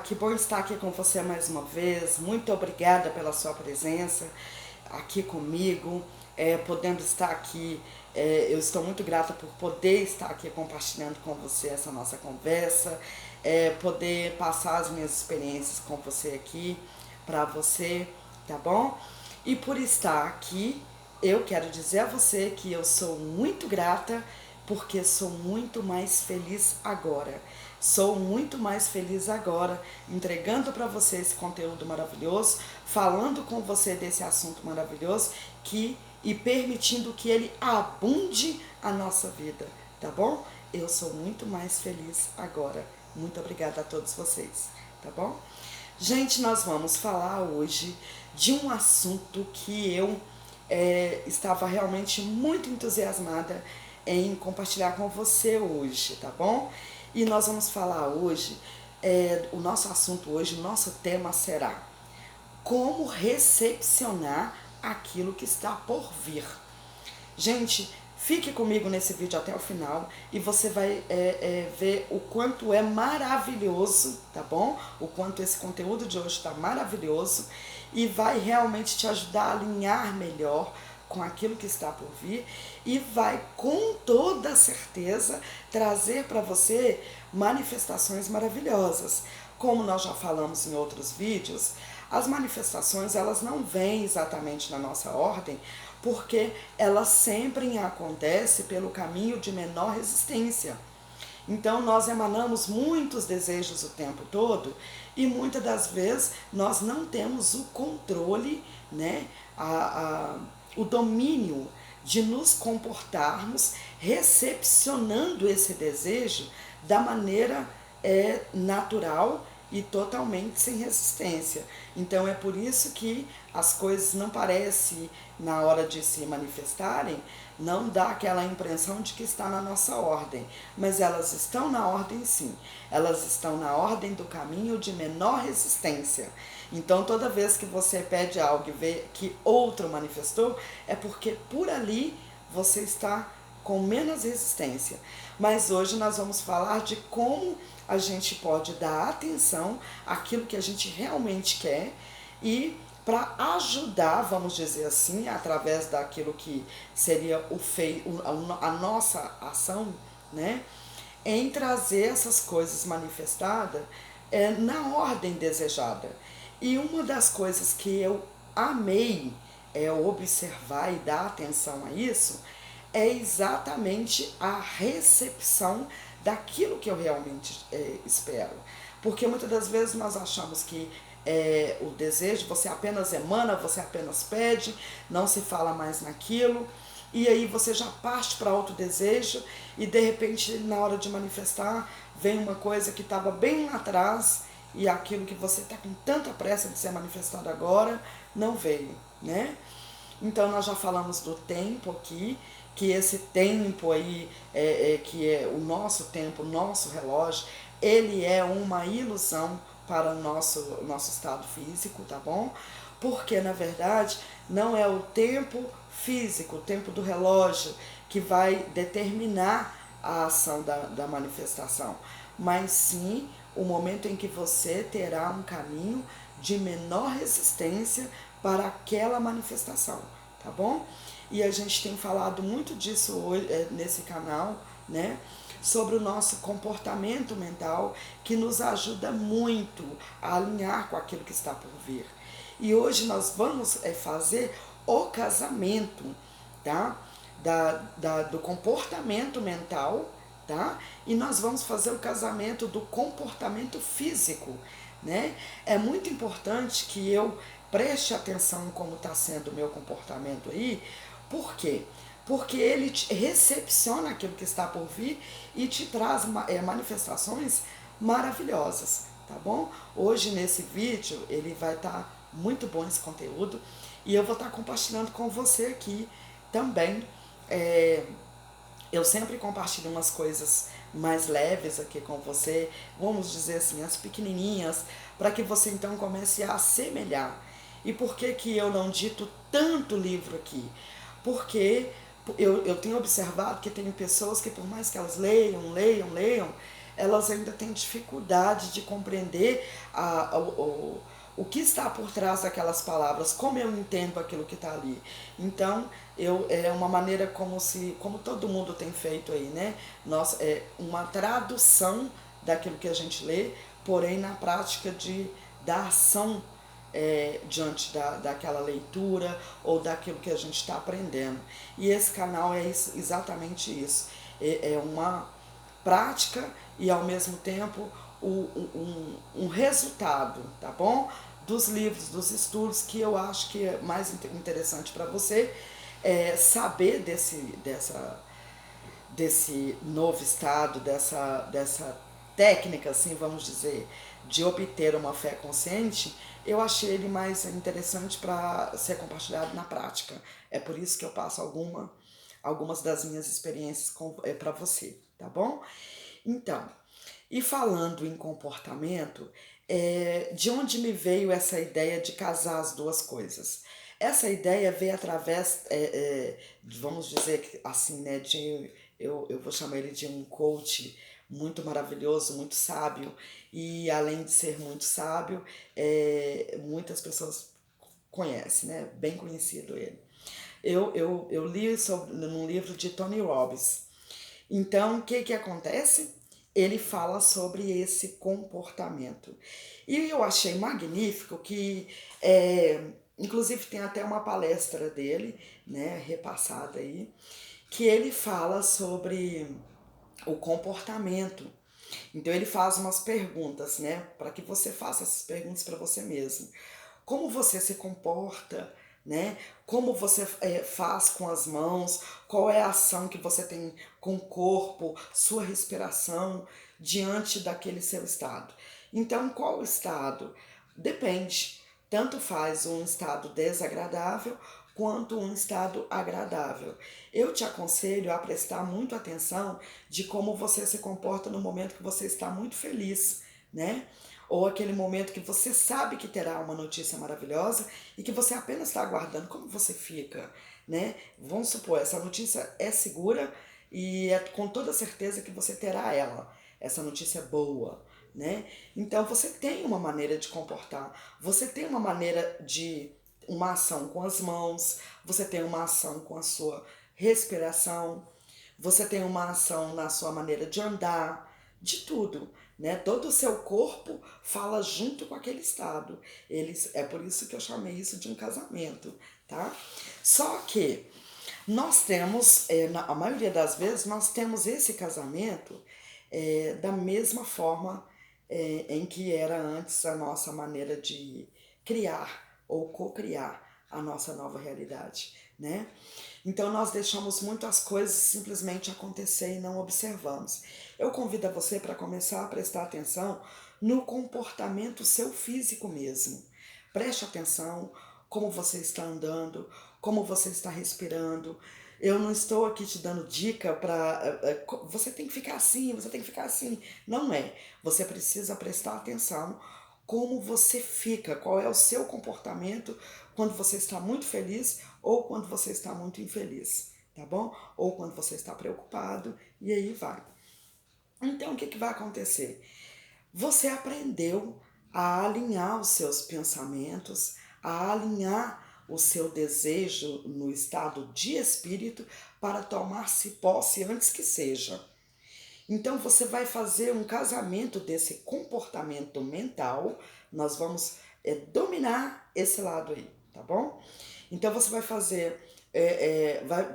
que bom estar aqui com você mais uma vez. Muito obrigada pela sua presença aqui comigo, podendo estar aqui. Eu estou muito grata por poder estar aqui compartilhando com você essa nossa conversa, poder passar as minhas experiências com você aqui, para você, tá bom? E por estar aqui, eu quero dizer a você que eu sou muito grata porque sou muito mais feliz agora. Sou muito mais feliz agora, entregando para você esse conteúdo maravilhoso, falando com você desse assunto maravilhoso e permitindo que ele abunde a nossa vida, tá bom? Eu sou muito mais feliz agora. Muito obrigada a todos vocês, tá bom? Gente, nós vamos falar hoje de um assunto que eu estava realmente muito entusiasmada em compartilhar com você hoje, tá bom? E nós vamos falar hoje, o nosso assunto hoje, o nosso tema será como recepcionar aquilo que está por vir. Gente, fique comigo nesse vídeo até o final e você vai ver o quanto é maravilhoso, tá bom? O quanto esse conteúdo de hoje está maravilhoso e vai realmente te ajudar a alinhar melhor com aquilo que está por vir e vai com toda certeza trazer para você manifestações maravilhosas. Como nós já falamos em outros vídeos, as manifestações elas não vêm exatamente na nossa ordem, porque elas sempre acontecem pelo caminho de menor resistência. Então nós emanamos muitos desejos o tempo todo e muitas das vezes nós não temos o controle, né, o domínio de nos comportarmos recepcionando esse desejo da maneira natural e totalmente sem resistência. Então é por isso que as coisas não parecem, na hora de se manifestarem, não dá aquela impressão de que está na nossa ordem, mas elas estão na ordem sim, elas estão na ordem do caminho de menor resistência. Então toda vez que você pede algo e vê que outro manifestou, é porque por ali você está com menos resistência. Mas hoje nós vamos falar de como a gente pode dar atenção àquilo que a gente realmente quer e para ajudar, vamos dizer assim, através daquilo que seria a nossa ação, né, em trazer essas coisas manifestadas na ordem desejada. E uma das coisas que eu amei observar e dar atenção a isso é exatamente a recepção daquilo que eu realmente espero. Porque muitas das vezes nós achamos que o desejo, você apenas emana, você apenas pede, não se fala mais naquilo, e aí você já parte para outro desejo, e de repente na hora de manifestar, vem uma coisa que estava bem lá atrás, e aquilo que você está com tanta pressa de ser manifestado agora, não veio, né? Então nós já falamos do tempo aqui, que esse tempo aí, que é o nosso tempo, o nosso relógio, ele é uma ilusão para o nosso estado físico, tá bom? Porque na verdade não é o tempo físico, o tempo do relógio que vai determinar a ação da manifestação, mas sim o momento em que você terá um caminho de menor resistência para aquela manifestação, tá bom? E a gente tem falado muito disso hoje nesse canal, né? Sobre o nosso comportamento mental, que nos ajuda muito a alinhar com aquilo que está por vir. E hoje nós vamos fazer o casamento, tá? Do comportamento mental, tá? E nós vamos fazer o casamento do comportamento físico, né? É muito importante que eu preste atenção em como está sendo o meu comportamento aí. Por quê? Porque ele recepciona aquilo que está por vir e te traz manifestações maravilhosas, tá bom? Hoje nesse vídeo ele vai estar muito bom esse conteúdo e eu vou estar compartilhando com você aqui também. Eu sempre compartilho umas coisas mais leves aqui com você, vamos dizer assim, as pequenininhas, para que você então comece a assemelhar. E por que eu não dito tanto livro aqui? Porque eu tenho observado que tem pessoas que por mais que elas leiam, elas ainda têm dificuldade de compreender o que está por trás daquelas palavras, como eu entendo aquilo que está ali. Então, é uma maneira como todo mundo tem feito aí, né? É uma tradução daquilo que a gente lê, porém na prática da ação diante daquela leitura ou daquilo que a gente está aprendendo. E esse canal é exatamente isso. É uma prática e ao mesmo tempo um resultado, tá bom? Dos livros, dos estudos, que eu acho que é mais interessante para você saber desse novo estado, dessa técnica, assim, vamos dizer, de obter uma fé consciente. Eu achei ele mais interessante para ser compartilhado na prática. É por isso que eu passo algumas das minhas experiências para você, tá bom? Então, e falando em comportamento, de onde me veio essa ideia de casar as duas coisas? Essa ideia veio através, vamos dizer assim, né, eu vou chamar ele de um coach muito maravilhoso, muito sábio, e além de ser muito sábio, muitas pessoas conhecem, né, bem conhecido ele. Eu li num livro de Tony Robbins. Então, o que acontece? Ele fala sobre esse comportamento. E eu achei magnífico que, inclusive tem até uma palestra dele, né, repassada aí, que ele fala sobre o comportamento. Então ele faz umas perguntas, né, para que você faça essas perguntas para você mesmo. Como você se comporta, né? Como você faz com as mãos, qual é a ação que você tem com o corpo, sua respiração diante daquele seu estado. Então, qual estado? Depende. Tanto faz um estado desagradável quanto um estado agradável. Eu te aconselho a prestar muito atenção de como você se comporta no momento que você está muito feliz, né? Ou aquele momento que você sabe que terá uma notícia maravilhosa e que você apenas está aguardando. Como você fica, né? Vamos supor, essa notícia é segura e é com toda certeza que você terá ela, essa notícia boa, né? Então você tem uma maneira de comportar, você tem uma maneira de uma ação com as mãos, você tem uma ação com a sua respiração, você tem uma ação na sua maneira de andar, de tudo, né? Todo o seu corpo fala junto com aquele estado. É por isso que eu chamei isso de um casamento, tá? Só que nós temos, a maioria das vezes, nós temos esse casamento da mesma forma em que era antes a nossa maneira de criar ou co-criar a nossa nova realidade, né? Então nós deixamos muito as coisas simplesmente acontecer e não observamos. Eu convido a você para começar a prestar atenção no comportamento seu físico mesmo. Preste atenção como você está andando, como você está respirando. Eu não estou aqui te dando dica para você tem que ficar assim, você tem que ficar assim. Não é. Você precisa prestar atenção como você fica, qual é o seu comportamento quando você está muito feliz ou quando você está muito infeliz, tá bom? Ou quando você está preocupado, e aí vai. Então, o que vai acontecer? Você aprendeu a alinhar os seus pensamentos, a alinhar o seu desejo no estado de espírito para tomar-se posse antes que seja. Então você vai fazer um casamento desse comportamento mental, nós vamos dominar esse lado aí, tá bom? Então você vai fazer,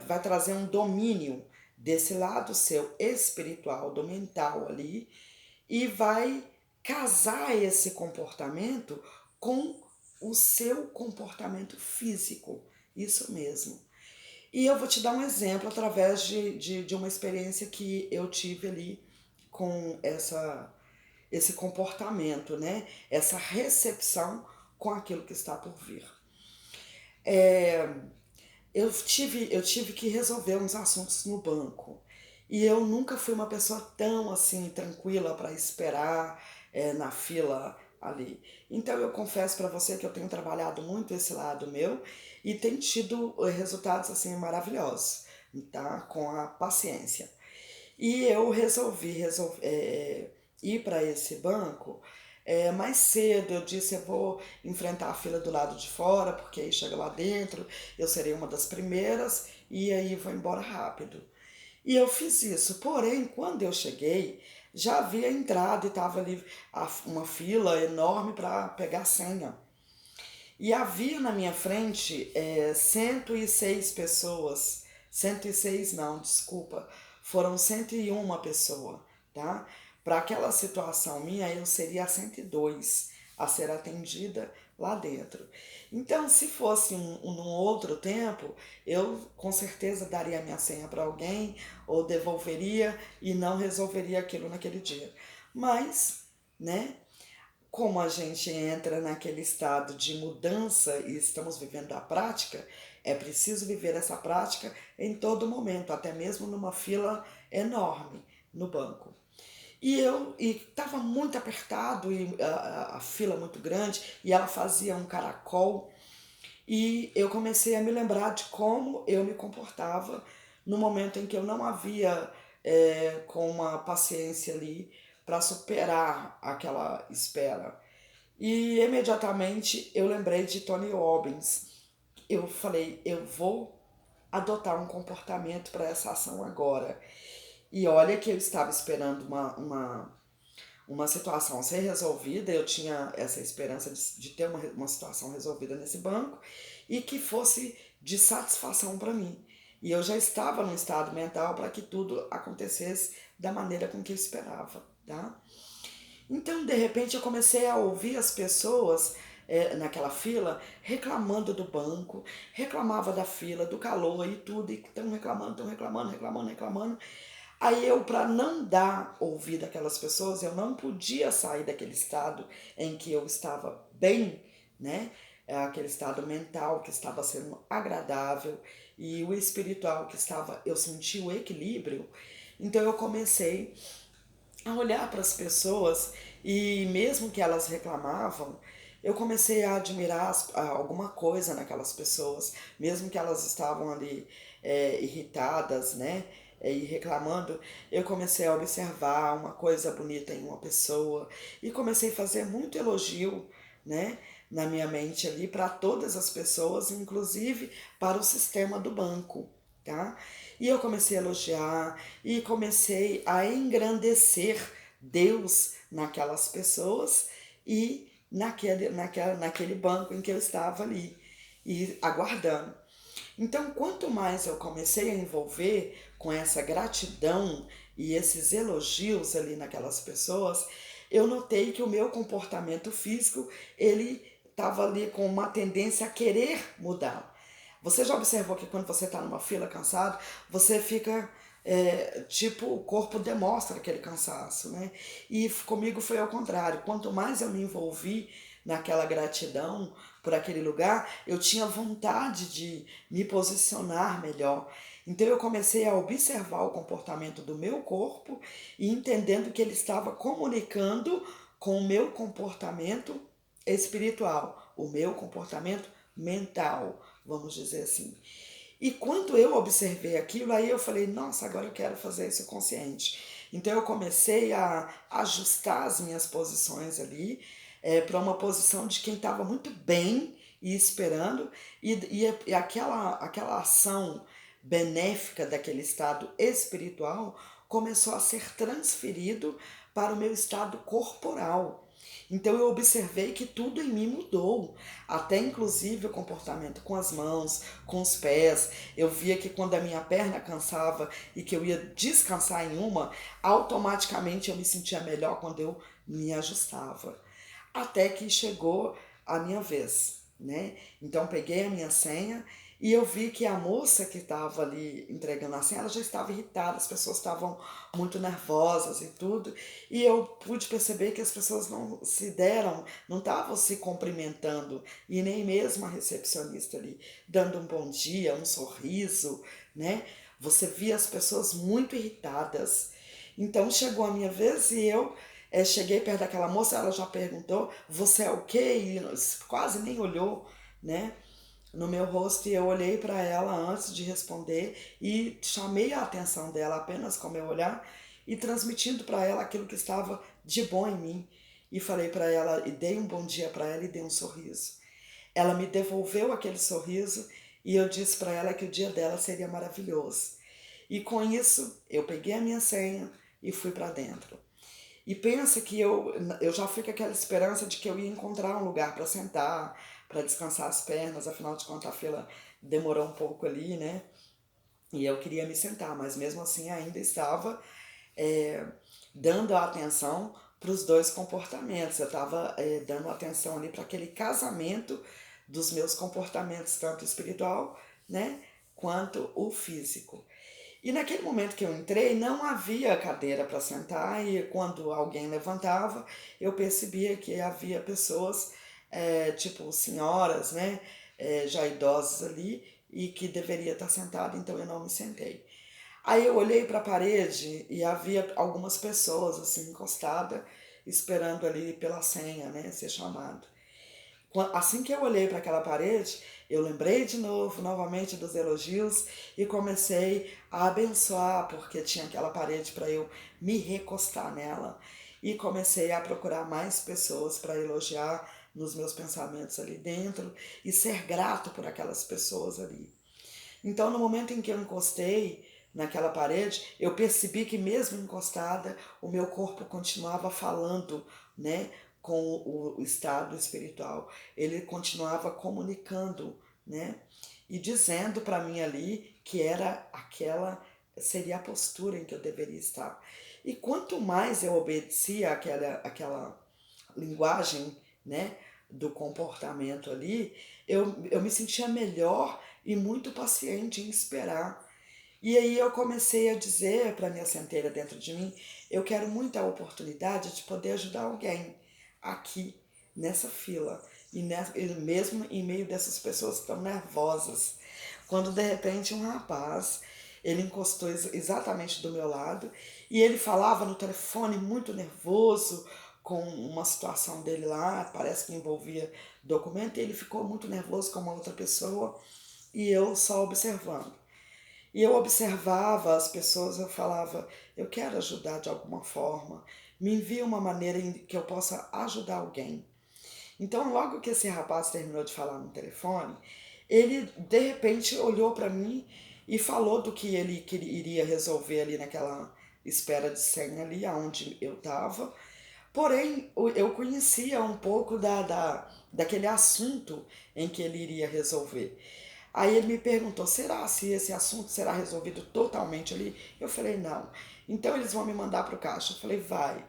vai trazer um domínio desse lado seu espiritual, do mental ali, e vai casar esse comportamento com o seu comportamento físico, isso mesmo. E eu vou te dar um exemplo através de uma experiência que eu tive ali com esse comportamento, né? Essa recepção com aquilo que está por vir. Eu tive que resolver uns assuntos no banco. E eu nunca fui uma pessoa tão assim tranquila para esperar na fila ali. Então eu confesso para você que eu tenho trabalhado muito esse lado meu e tem tido resultados assim maravilhosos, tá? Com a paciência. E eu resolvi ir para esse banco mais cedo. Eu disse, eu vou enfrentar a fila do lado de fora, porque aí chega lá dentro, eu serei uma das primeiras e aí vou embora rápido. E eu fiz isso. Porém, quando eu cheguei, já havia entrado e estava ali uma fila enorme para pegar a senha. E havia na minha frente 106 pessoas. 106 não, desculpa. Foram 101 pessoa, tá? Para aquela situação minha, eu seria a 102 a ser atendida lá dentro. Então, se fosse num outro tempo, eu com certeza daria a minha senha para alguém ou devolveria e não resolveria aquilo naquele dia. Mas, né? Como a gente entra naquele estado de mudança e estamos vivendo a prática, é preciso viver essa prática em todo momento, até mesmo numa fila enorme no banco. E eu estava muito apertado e a fila muito grande e ela fazia um caracol e eu comecei a me lembrar de como eu me comportava no momento em que eu não havia com uma paciência ali para superar aquela espera. E imediatamente eu lembrei de Tony Robbins. Eu falei, eu vou adotar um comportamento para essa ação agora. E olha que eu estava esperando uma situação ser resolvida, eu tinha essa esperança de ter uma situação resolvida nesse banco e que fosse de satisfação para mim. E eu já estava num estado mental para que tudo acontecesse da maneira com que eu esperava, tá? Então, de repente, eu comecei a ouvir as pessoas naquela fila reclamando do banco, reclamava da fila, do calor e tudo, e estão reclamando, reclamando, reclamando. Aí eu, para não dar ouvido àquelas pessoas, eu não podia sair daquele estado em que eu estava bem, né? Aquele estado mental que estava sendo agradável e o espiritual que estava, eu senti o equilíbrio. Então eu comecei a olhar para as pessoas e mesmo que elas reclamavam, eu comecei a admirar alguma coisa naquelas pessoas, mesmo que elas estavam ali irritadas, né? E reclamando, eu comecei a observar uma coisa bonita em uma pessoa e comecei a fazer muito elogio, né? Na minha mente ali para todas as pessoas, inclusive para o sistema do banco, tá? E eu comecei a elogiar e comecei a engrandecer Deus naquelas pessoas e naquele banco em que eu estava ali e aguardando. Então, quanto mais eu comecei a envolver com essa gratidão e esses elogios ali naquelas pessoas, eu notei que o meu comportamento físico, ele estava ali com uma tendência a querer mudar. Você já observou que quando você está numa fila cansado, você fica tipo, o corpo demonstra aquele cansaço, né? E comigo foi ao contrário. Quanto mais eu me envolvi naquela gratidão por aquele lugar, eu tinha vontade de me posicionar melhor. Então eu comecei a observar o comportamento do meu corpo e entendendo que ele estava comunicando com o meu comportamento espiritual, o meu comportamento mental, vamos dizer assim. E quando eu observei aquilo, aí eu falei, nossa, agora eu quero fazer isso consciente. Então eu comecei a ajustar as minhas posições ali para uma posição de quem estava muito bem e esperando, e aquela ação benéfica daquele estado espiritual começou a ser transferido para o meu estado corporal. Então eu observei que tudo em mim mudou, até inclusive o comportamento com as mãos, com os pés. Eu via que quando a minha perna cansava e que eu ia descansar em uma, automaticamente eu me sentia melhor quando eu me ajustava. Até que chegou a minha vez, né? Então peguei a minha senha e eu vi que a moça que estava ali entregando a senha, ela já estava irritada, as pessoas estavam muito nervosas e tudo, e eu pude perceber que as pessoas não se deram, não estavam se cumprimentando, e nem mesmo a recepcionista ali, dando um bom dia, um sorriso, né? Você via as pessoas muito irritadas. Então chegou a minha vez e eu cheguei perto daquela moça, ela já perguntou, você é o quê? E quase nem olhou, né? no meu rosto e eu olhei para ela antes de responder e chamei a atenção dela apenas com meu olhar e transmitindo para ela aquilo que estava de bom em mim. E falei para ela, e dei um bom dia para ela e dei um sorriso. Ela me devolveu aquele sorriso e eu disse para ela que o dia dela seria maravilhoso. E com isso, eu peguei a minha senha e fui para dentro. E pensa que eu já fui com aquela esperança de que eu ia encontrar um lugar para sentar, para descansar as pernas, afinal de contas a fila demorou um pouco ali, né? E eu queria me sentar, mas mesmo assim ainda estava é, dando atenção para os dois comportamentos. Eu estava dando atenção ali para aquele casamento dos meus comportamentos, tanto espiritual, né, quanto o físico. E naquele momento que eu entrei, não havia cadeira para sentar, e quando alguém levantava, eu percebia que havia pessoas, tipo senhoras, né, já idosas ali, e que deveria estar sentada, então eu não me sentei. Aí eu olhei para a parede e havia algumas pessoas assim encostadas, esperando ali pela senha, né, ser chamado. Assim que eu olhei para aquela parede, eu lembrei de novo, novamente dos elogios e comecei a abençoar, porque tinha aquela parede para eu me recostar nela. E comecei a procurar mais pessoas para elogiar nos meus pensamentos ali dentro e ser grato por aquelas pessoas ali. Então, no momento em que eu encostei naquela parede, eu percebi que mesmo encostada, o meu corpo continuava falando, né, com o estado espiritual. Ele continuava comunicando, né, e dizendo para mim ali que era aquela seria a postura em que eu deveria estar. E quanto mais eu obedecia aquela linguagem, né, do comportamento ali, eu me sentia melhor e muito paciente em esperar. E aí eu comecei a dizer para minha centelha dentro de mim, eu quero muito a oportunidade de poder ajudar alguém aqui nessa fila e mesmo em meio dessas pessoas que estão nervosas. Quando de repente um rapaz, ele encostou exatamente do meu lado e ele falava no telefone muito nervoso com uma situação dele lá, parece que envolvia documento, e ele ficou muito nervoso com uma outra pessoa e eu só observando. E eu observava as pessoas, eu falava, eu quero ajudar de alguma forma, me envia uma maneira em que eu possa ajudar alguém. Então, logo que esse rapaz terminou de falar no telefone, ele de repente olhou para mim e falou do que ele iria resolver ali naquela espera de senha ali, aonde eu estava. Porém, eu conhecia um pouco daquele assunto em que ele iria resolver. Aí ele me perguntou, será se esse assunto será resolvido totalmente ali? Eu falei, não. Então eles vão me mandar para o caixa. Eu falei, vai.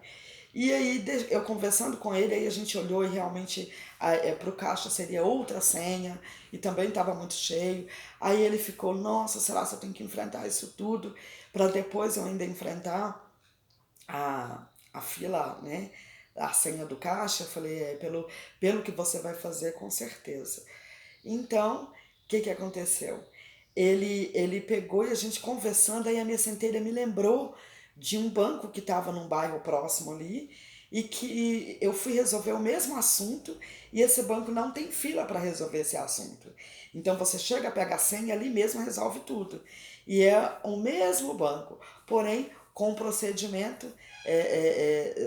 E aí eu conversando com ele, aí a gente olhou e realmente para o caixa seria outra senha e também estava muito cheio. Aí ele ficou, nossa, será que eu tenho que enfrentar isso tudo para depois eu ainda enfrentar a fila, né? A senha do caixa? Eu falei, pelo que você vai fazer, com certeza. Então, o que aconteceu? Ele pegou e a gente conversando, aí a minha centelha me lembrou de um banco que estava num bairro próximo ali e que eu fui resolver o mesmo assunto e esse banco não tem fila para resolver esse assunto. Então você chega, pega a senha e ali mesmo resolve tudo. E é o mesmo banco, porém com o procedimento,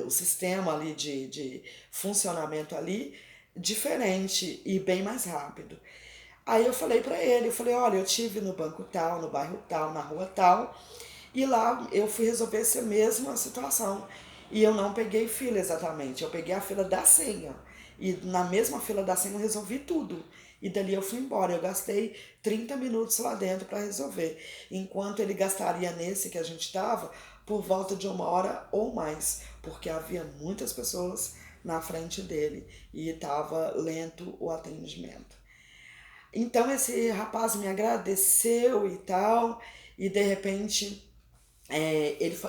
o sistema ali de funcionamento ali diferente e bem mais rápido. Aí eu falei para ele, eu falei, olha, eu tive no banco tal, no bairro tal, na rua tal, e lá eu fui resolver essa mesma situação. E eu não peguei fila exatamente, eu peguei a fila da senha. E na mesma fila da senha eu resolvi tudo. E dali eu fui embora. Eu gastei 30 minutos lá dentro para resolver. Enquanto ele gastaria nesse que a gente estava por volta de 1 hora ou mais. Porque havia muitas pessoas na frente dele e estava lento o atendimento. Então esse rapaz me agradeceu e tal, e de repente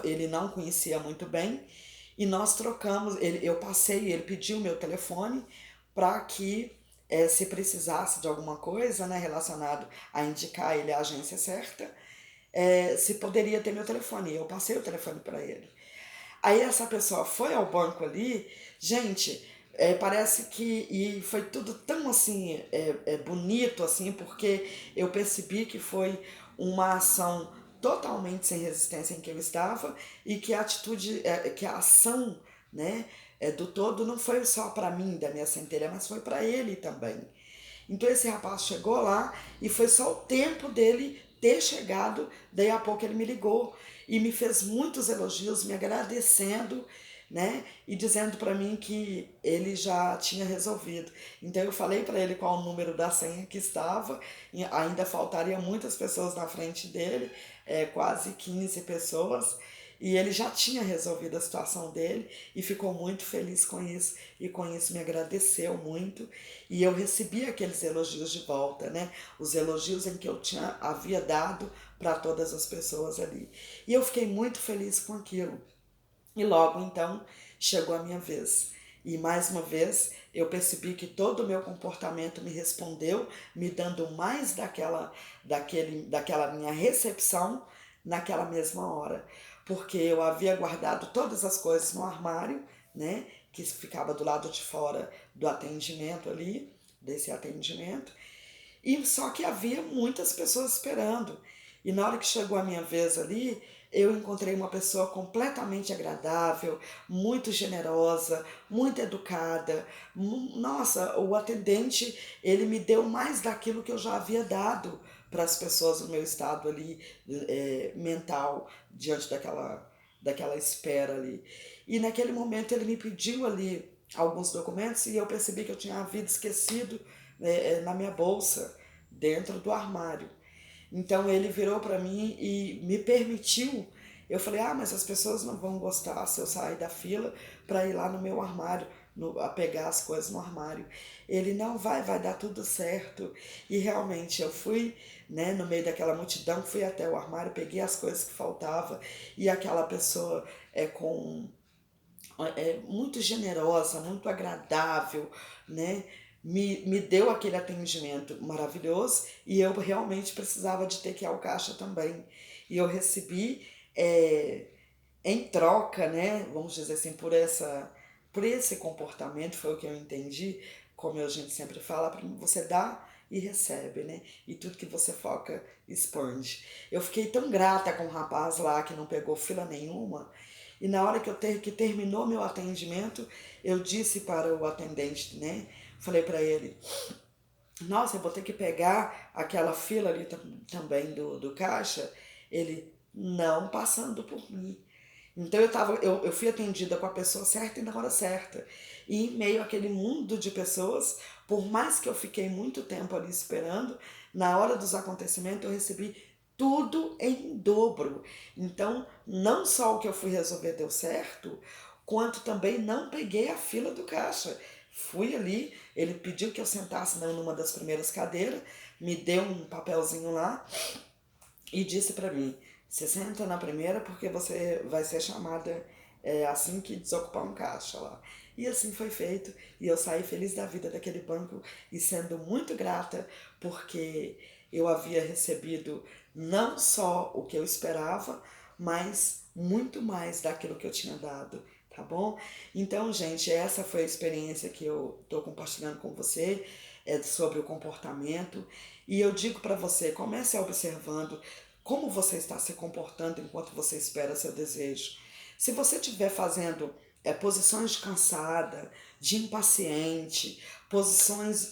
ele não conhecia muito bem, e nós trocamos, eu passei, ele pediu meu telefone para que se precisasse de alguma coisa, né, relacionado a indicar ele a agência certa, se poderia ter meu telefone. E eu passei o telefone para ele. Aí essa pessoa foi ao banco ali, gente, Parece que e foi tudo tão assim bonito assim, porque eu percebi que foi uma ação totalmente sem resistência em que eu estava e que a atitude, que a ação, né, do todo não foi só para mim, da minha centelha, mas foi para ele também. Então esse rapaz chegou lá e foi só o tempo dele ter chegado, daí a pouco ele me ligou e me fez muitos elogios, me agradecendo, né? E dizendo para mim que ele já tinha resolvido. Então eu falei para ele qual o número da senha que estava, e ainda faltaria muitas pessoas na frente dele, quase 15 pessoas, e ele já tinha resolvido a situação dele e ficou muito feliz com isso, e com isso me agradeceu muito, e eu recebi aqueles elogios de volta, né? Os elogios em que eu havia dado para todas as pessoas ali. E eu fiquei muito feliz com aquilo. E logo então chegou a minha vez. E mais uma vez eu percebi que todo o meu comportamento me respondeu, me dando mais daquela minha recepção naquela mesma hora. Porque eu havia guardado todas as coisas no armário, né? Que ficava do lado de fora do atendimento ali, desse atendimento. E só que havia muitas pessoas esperando. E na hora que chegou a minha vez ali, eu encontrei uma pessoa completamente agradável, muito generosa, muito educada. Nossa, o atendente, ele me deu mais daquilo que eu já havia dado para as pessoas no meu estado ali mental, diante daquela espera ali. E naquele momento ele me pediu ali alguns documentos e eu percebi que eu tinha havido esquecido na minha bolsa, dentro do armário. Então ele virou para mim e me permitiu. Eu falei, mas as pessoas não vão gostar se eu sair da fila para ir lá no meu armário, a pegar as coisas no armário. Ele, não, vai dar tudo certo. E realmente eu fui, né, no meio daquela multidão, fui até o armário, peguei as coisas que faltavam e aquela pessoa muito generosa, muito agradável, né? Me deu aquele atendimento maravilhoso e eu realmente precisava de ter que ir ao caixa também. E eu recebi em troca, né? Vamos dizer assim, por esse comportamento, foi o que eu entendi, como a gente sempre fala, você dá e recebe, né? E tudo que você foca expande. Eu fiquei tão grata com o rapaz lá que não pegou fila nenhuma. E na hora que terminou meu atendimento, eu disse para o atendente, né? Falei para ele, nossa, eu vou ter que pegar aquela fila ali também do caixa. Ele, não passando por mim. Então eu fui atendida com a pessoa certa e na hora certa. E em meio àquele mundo de pessoas, por mais que eu fiquei muito tempo ali esperando, na hora dos acontecimentos eu recebi tudo em dobro. Então, não só o que eu fui resolver deu certo, quanto também não peguei a fila do caixa. Fui ali, ele pediu que eu sentasse numa das primeiras cadeiras, me deu um papelzinho lá e disse para mim, você senta na primeira porque você vai ser chamada assim que desocupar um caixa lá. E assim foi feito e eu saí feliz da vida daquele banco e sendo muito grata porque eu havia recebido não só o que eu esperava, mas muito mais daquilo que eu tinha dado, tá bom? Então, gente, essa foi a experiência que eu estou compartilhando com você, sobre o comportamento. E eu digo para você, comece observando como você está se comportando enquanto você espera seu desejo. Se você estiver fazendo posições de cansada, de impaciente, posições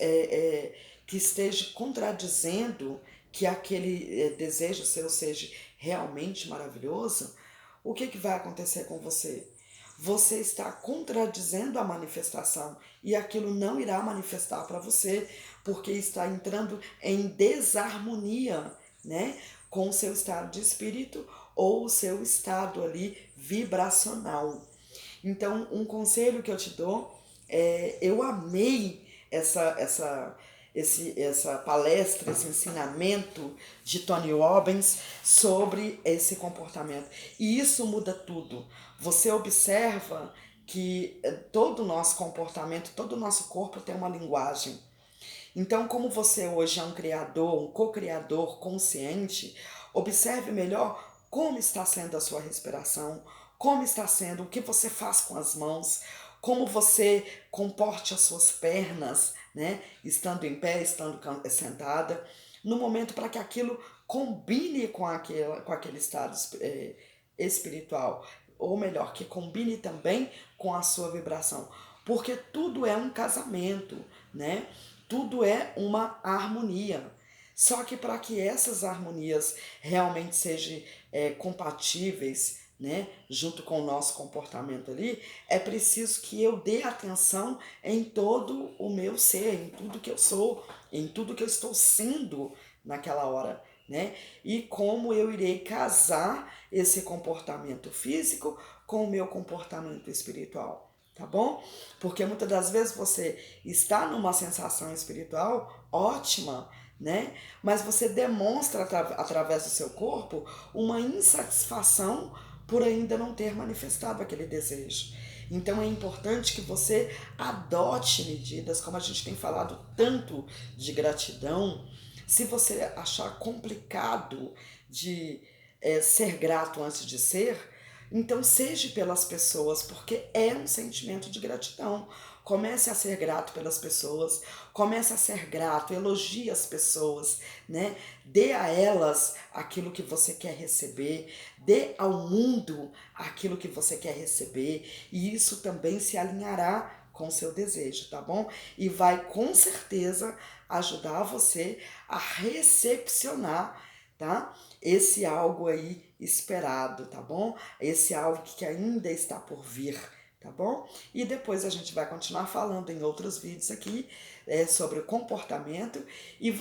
que estejam contradizendo que aquele desejo seu seja realmente maravilhoso, o que vai acontecer com você? Você está contradizendo a manifestação e aquilo não irá manifestar para você porque está entrando em desarmonia, né, com o seu estado de espírito ou o seu estado ali vibracional. Então, um conselho que eu te dou eu amei essa palestra, esse ensinamento de Tony Robbins sobre esse comportamento. E isso muda tudo. Você observa que todo o nosso comportamento, todo o nosso corpo tem uma linguagem. Então, como você hoje é um criador, um co-criador consciente, observe melhor como está sendo a sua respiração, como está sendo, o que você faz com as mãos, como você comporte as suas pernas, né? Estando em pé, estando sentada, no momento para que aquilo combine com aquele estado espiritual, ou melhor, que combine também com a sua vibração, porque tudo é um casamento, né? Tudo é uma harmonia. Só que para que essas harmonias realmente sejam compatíveis, né, junto com o nosso comportamento ali, é preciso que eu dê atenção em todo o meu ser, em tudo que eu sou, em tudo que eu estou sendo naquela hora, né? E como eu irei casar esse comportamento físico com o meu comportamento espiritual, tá bom? Porque muitas das vezes você está numa sensação espiritual ótima, né? Mas você demonstra através do seu corpo uma insatisfação por ainda não ter manifestado aquele desejo. Então é importante que você adote medidas, como a gente tem falado tanto de gratidão. Se você achar complicado de ser grato antes de ser, então seja pelas pessoas, porque é um sentimento de gratidão. Comece a ser grato pelas pessoas, comece a ser grato, elogie as pessoas, né? Dê a elas aquilo que você quer receber, dê ao mundo aquilo que você quer receber, e isso também se alinhará com o seu desejo, tá bom? E vai com certeza ajudar você a recepcionar, tá? Esse algo aí esperado, tá bom? Esse algo que ainda está por vir, tá bom? E depois a gente vai continuar falando em outros vídeos aqui sobre o comportamento, e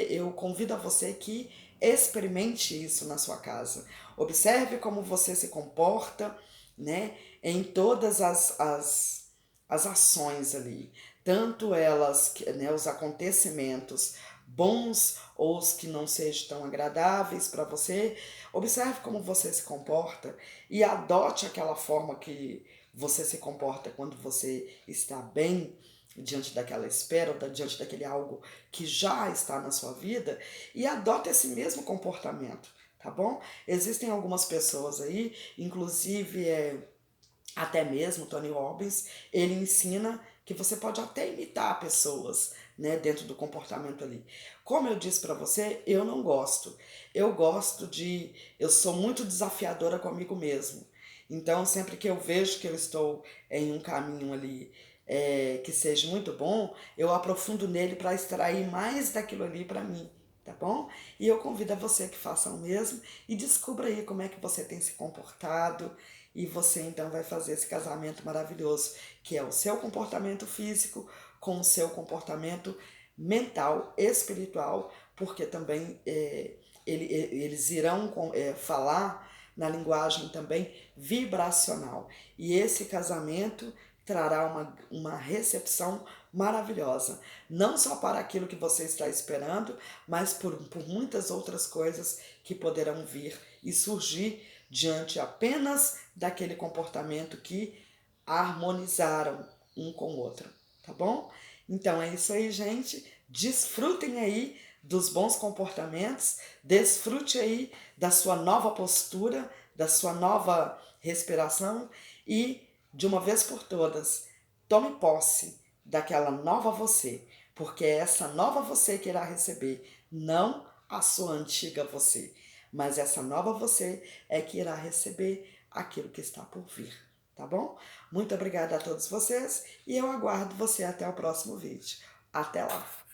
eu convido a você que experimente isso na sua casa. Observe como você se comporta, né, em todas as ações ali, tanto elas, né, os acontecimentos bons ou os que não sejam tão agradáveis para você. Observe como você se comporta e adote aquela forma que você se comporta quando você está bem diante daquela espera ou diante daquele algo que já está na sua vida, e adote esse mesmo comportamento, tá bom? Existem algumas pessoas aí, inclusive até mesmo Tony Robbins, ele ensina que você pode até imitar pessoas, né, dentro do comportamento ali. Como eu disse para você, eu não gosto. Eu sou muito desafiadora comigo mesmo. Então, sempre que eu vejo que eu estou em um caminho ali que seja muito bom, eu aprofundo nele para extrair mais daquilo ali para mim, tá bom? E eu convido a você que faça o mesmo e descubra aí como é que você tem se comportado, e você então vai fazer esse casamento maravilhoso, que é o seu comportamento físico com o seu comportamento mental, espiritual, porque também eles irão falar na linguagem também vibracional. E esse casamento trará uma recepção maravilhosa, não só para aquilo que você está esperando, mas por muitas outras coisas que poderão vir e surgir diante apenas daquele comportamento que harmonizaram um com o outro, tá bom? Então é isso aí, gente. Desfrutem aí dos bons comportamentos, desfrute aí da sua nova postura, da sua nova respiração, e de uma vez por todas, tome posse daquela nova você, porque é essa nova você que irá receber, não a sua antiga você, mas essa nova você é que irá receber aquilo que está por vir, tá bom? Muito obrigada a todos vocês e eu aguardo você até o próximo vídeo. Até lá!